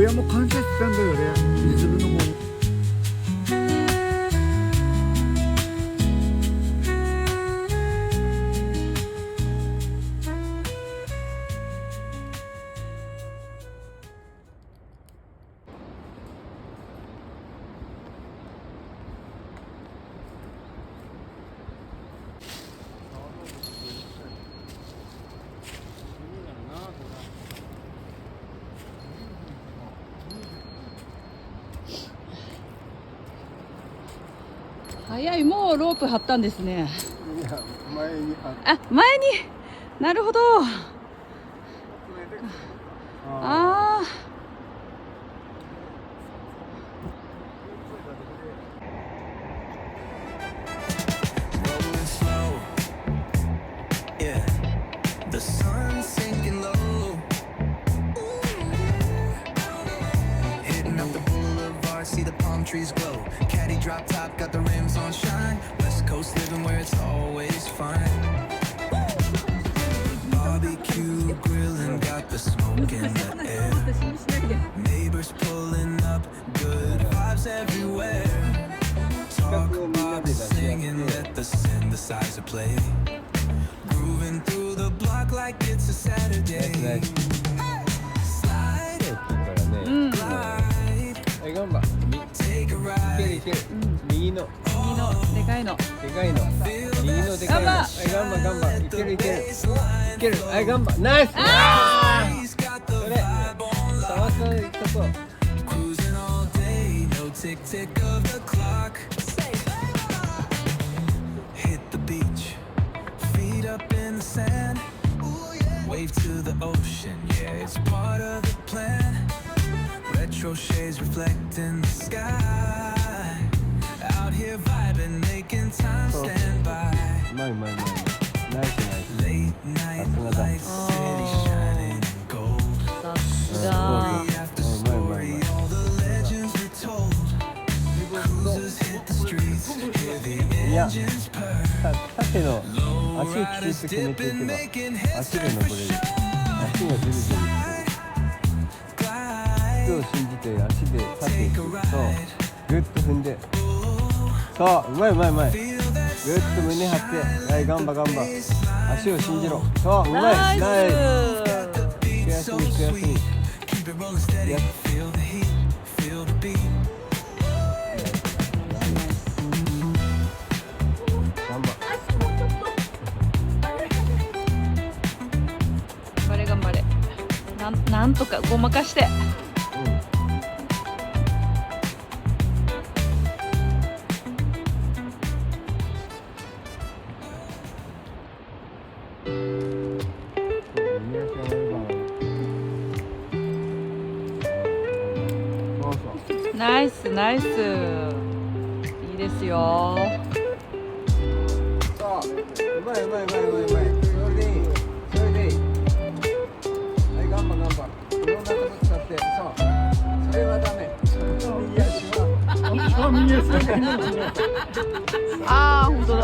親も感謝してたんだよね、みずるの方。早い、もうロープ張ったんですね。いや、前にあ、前に、なるほど。ああ。The sun's sinking low. Hitting up the boulevard, see the palm trees glow. Caddy drop top, got the rims on shine. West Coast living where it's always fine. Barbecue grilling, got the smoke in the air. Neighbors pulling up, good vibes everywhere. Talk about singing, let the synthesizer play. Grooving through the block like it's a Saturday. Slide, glide, take a ride. 右のでかいの。でかいの、右のでかいの。はい、ガンバガンバ、いけるいけるいける。はい、ガンバ、ナイス。それ触ったとこ。 Cruising all day, no tick tick of the clock. Hit the beach, feet up in the sand. Wave to the ocean, yeah, it's part of the plan. Retro shades reflecting the sky. Out here vibing, making time stand by. うまいうまいうまい。ナイスナイス。 Late night lights, city shining gold. さすが。 After story, all the legends were told. Cruisers hit the streets, hear the engines purr. 縦の足をきちっと決めていけば足で登れる。足がずるずるしてる。服を信じて足で立っていく。そうグッと踏んで、そううまいうまいうまい。グッと胸張って、はい、ガンバガンバ。足を信じろ。そううまい。ナイス。ナイス。気休み気休み。 Keep it rolling steady, feel the heat, feel the beat. ガンバ。頑張れ頑張れ。なんとかごまかして。ナイスナイス。いいですよ。そううまいうまいうまいうまいうまい。それでいい。それでいい。はい、ガンバガンバ。いろんなとこ使って、そう。それはダメ。右足は。右足は。ああ、本当だ。